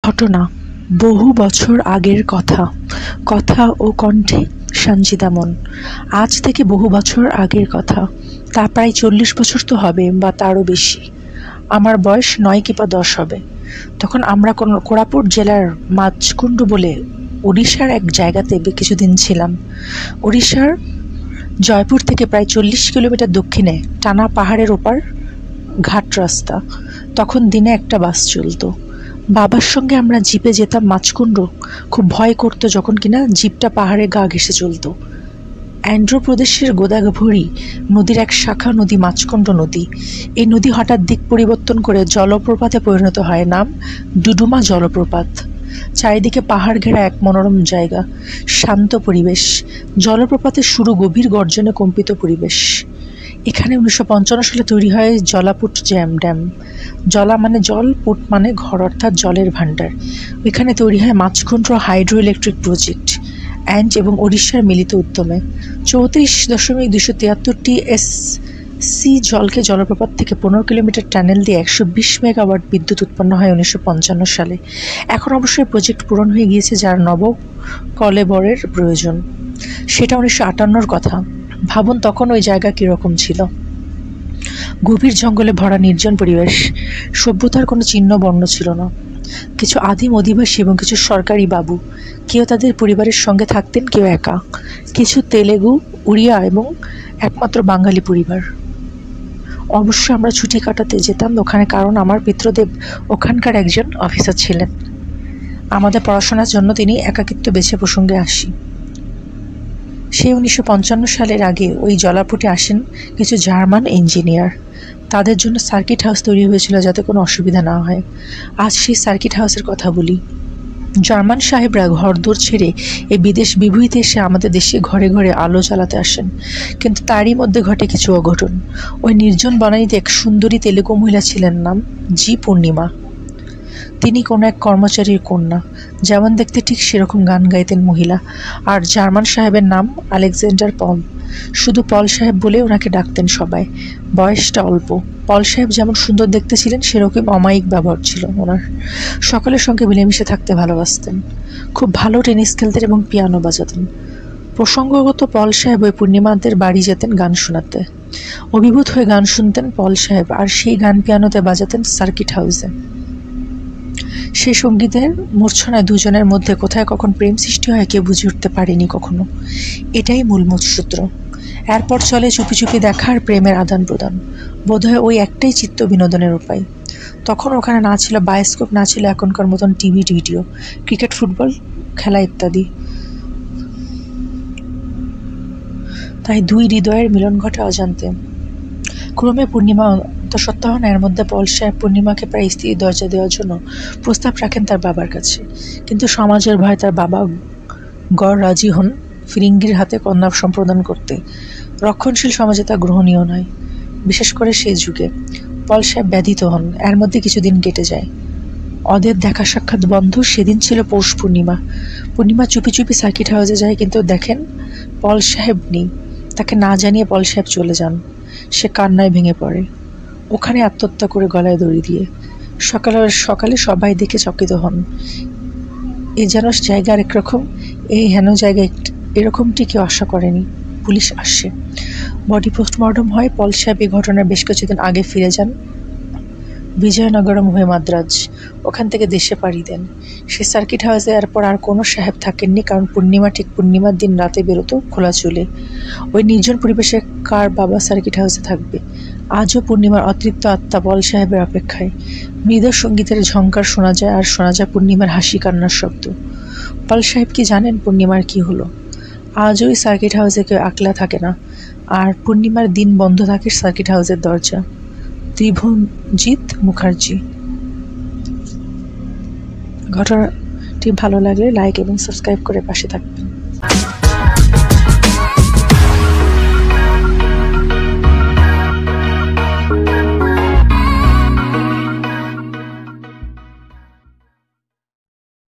ঘটনা বহু বছর আগের কথা। কথা ও কণ্ঠে সঞ্চিতা মন। আজ থেকে বহু বছর আগের কথা, তা প্রায় 40 বছর তো হবে বা তারও বেশি। আমার বয়স 9 কিংবা 10 হবে। তখন আমরা কোরাপুট জেলার মাঝকুন্ডু বলে উড়িষ্যার এক জায়গাতে কিছুদিন ছিলাম। উড়িষ্যার জয়পুর থেকে প্রায় 40 কিলোমিটার দক্ষিণে টানা পাহাড়ের ওপার ঘাট রাস্তা। তখন দিনে একটা বাস চলতো। বাবার সঙ্গে আমরা জিপে যেতাম মাঝকুন্ডু। খুব ভয় করতো যখন কিনা জিপটা পাহাড়ে গা ঘেঁষে চলতো। অন্ধ্রপ্রদেশের গোদাবরী নদীর এক শাখা নদী মাঝকুন্ডু নদী। এই নদী হঠাৎ দিক পরিবর্তন করে জলপ্রপাতে পরিণত হয়, নাম ডুডুমা জলপ্রপাত। চারিদিকে পাহাড় ঘেরা এক মনোরম জায়গা, শান্ত পরিবেশ। জলপ্রপাতের শুরু গভীর গর্জনে কম্পিত পরিবেশ। এখানে 1955 সালে তৈরি হয় জলাপুট ড্যাম। জলা মানে জল, পুট মানে ঘর, অর্থাৎ জলের ভাণ্ডার। এখানে তৈরি হয় মাঝকুন্ডু হাইড্রো ইলেকট্রিক প্রজেক্ট এবং উড়িষ্যার মিলিত উদ্যমে 34.273 এসসি জলকে জলপ্রপাত থেকে 15 কিলোমিটার টানেল দিয়ে 120 মেগাওয়াট বিদ্যুৎ উৎপন্ন হয় 1955 সালে। এখন অবশ্যই প্রজেক্ট পূরণ হয়ে গিয়েছে, যার নব কলেবরের প্রয়োজন। সেটা 1958-র কথা। ভাবুন তখন ওই জায়গা কীরকম ছিল। গভীর জঙ্গলে ভরা নির্জন পরিবেশ। সভ্যতার কোনো চিহ্ন বর্ণ ছিল না। কিছু আদিম অধিবাসী এবং কিছু সরকারি বাবু, কেউ তাদের পরিবারের সঙ্গে থাকতেন, কেউ একা। কিছু তেলেগু, উড়িয়া এবং একমাত্র বাঙালি পরিবার। অবশ্য আমরা ছুটি কাটাতে যেতাম ওখানে, কারণ আমার পিতৃদেব ওখানকার একজন অফিসার ছিলেন। আমাদের পড়াশোনার জন্য তিনি একাকিত্ব বেছে প্রসঙ্গে আসি। সেই 1955 সালের আগে ওই জলাপুটে আসেন কিছু জার্মান ইঞ্জিনিয়ার। তাদের জন্য সার্কিট হাউস তৈরি হয়েছিল যাতে কোনো অসুবিধা না হয়। আজ সেই সার্কিট হাউসের কথা বলি। জার্মান সাহেবরা ঘরদোর ছেড়ে এই বিদেশ বিভূতিতে এসে আমাদের দেশে ঘরে ঘরে আলো জ্বালাতে আসেন। কিন্তু তারই মধ্যে ঘটে কিছু অঘটন। ওই নির্জন বনানীতে এক সুন্দরী তেলুগু মহিলা ছিলেন, নাম জি পূর্ণিমা। তিনি কোনো এক কর্মচারীর কন্যা। যেমন দেখতে ঠিক সেরকম গান গাইতেন মহিলা। আর জার্মান সাহেবের নাম আলেকজান্ডার পল। শুধু পল সাহেব বলে ওনাকে ডাকতেন সবাই। বয়সটা অল্প। পল সাহেব যেমন সুন্দর দেখতে ছিলেন, সেরকম অমায়িক ব্যবহার ছিল ওনার। সকলের সঙ্গে মিলেমিশে থাকতে ভালোবাসতেন। খুব ভালো টেনিস খেলতেন এবং পিয়ানো বাজাতেন। প্রসঙ্গগত পল সাহেব ওই পূর্ণিমাদের বাড়ি যেতেন গান শোনাতে। অভিভূত হয়ে গান শুনতেন পল সাহেব, আর সেই গান পিয়ানোতে বাজাতেন সার্কিট হাউসে। সেই সঙ্গীতের মূর্ছনায় দুজনের মধ্যে কোথায় কখন প্রেম সৃষ্টি হয় কেউ বুঝে উঠতে পারেনি কখনো। এটাই মূল সূত্র। এরপর চলে চুপি চুপি দেখা আর প্রেমের আদান প্রদান। বোধহয় ওই একটাই চিত্ত বিনোদনের উপায়। তখন ওখানে না ছিল বায়োস্কোপ, না ছিল এখনকার মতন টিভি, রেডিও, ক্রিকেট, ফুটবল খেলা ইত্যাদি। তাই দুই হৃদয়ের মিলন ঘটে অজান্তে। ক্রমে পূর্ণিমা অন্তঃসত্ত্বা হন। এর মধ্যে পল সাহেব পূর্ণিমাকে প্রায় স্ত্রীর দরজা দেওয়ার জন্য প্রস্তাব রাখেন তার বাবার কাছে। কিন্তু সমাজের ভয়ে তার বাবা গড় রাজি হন ফিরিঙ্গির হাতে কন্যা সম্প্রদান করতে। রক্ষণশীল সমাজে তা গ্রহণীয় নয়, বিশেষ করে সেই যুগে। পল সাহেব ব্যথিত হন। এর মধ্যে কিছুদিন কেটে যায়। ওদের দেখা সাক্ষাৎ বন্ধ। সেদিন ছিল পৌষ পূর্ণিমা। পূর্ণিমা চুপি চুপি সার্কিট হাউসে যায়, কিন্তু দেখেন পল সাহেব নেই। তাকে না জানিয়ে পল সাহেব চলে যান। সে কান্নায় ভেঙে পড়ে, ওখানে আত্মহত্যা করে গলায় দড়ি দিয়ে। সকালে সবাই দেখে চকিত হন। এ যেন জায়গার একরকম, এই হেন জায়গায় এরকমটি কেউ আশা করেনি। পুলিশ আসে, বডি পোস্টমর্টম হয়। পল সাহেব এই ঘটনার বেশ কিছুদিন আগে ফিরে যান বিজয়নগরম হয়ে মাদ্রাজ। ওখান থেকে দেশে পাড়ি দেন। সে সার্কিট হাউসে এরপর আর কোনো সাহেব থাকেননি, কারণ পূর্ণিমা ঠিক পূর্ণিমার দিন রাতে বেরোতো খোলা চুলে। ওই নির্জন পরিবেশে কার বাবা সার্কিট হাউসে থাকবে? আজও পূর্ণিমার অতৃপ্ত আত্মা পল সাহেবের অপেক্ষায়। মৃদু সঙ্গীতের ঝঙ্কার শোনা যায়, আর শোনা যায় পূর্ণিমার হাসি কান্নার শব্দ। পল সাহেব কি জানেন পূর্ণিমার কি হলো? আজও ওই সার্কিট হাউসে কেউ একলা থাকে না, আর পূর্ণিমার দিন বন্ধ থাকে সার্কিট হাউসের দরজা। ত্রিভুবনজিৎ মুখার্জি। ঘটনাটি ভালো লাগলে লাইক এবং সাবস্ক্রাইব করে পাশে থাকবে।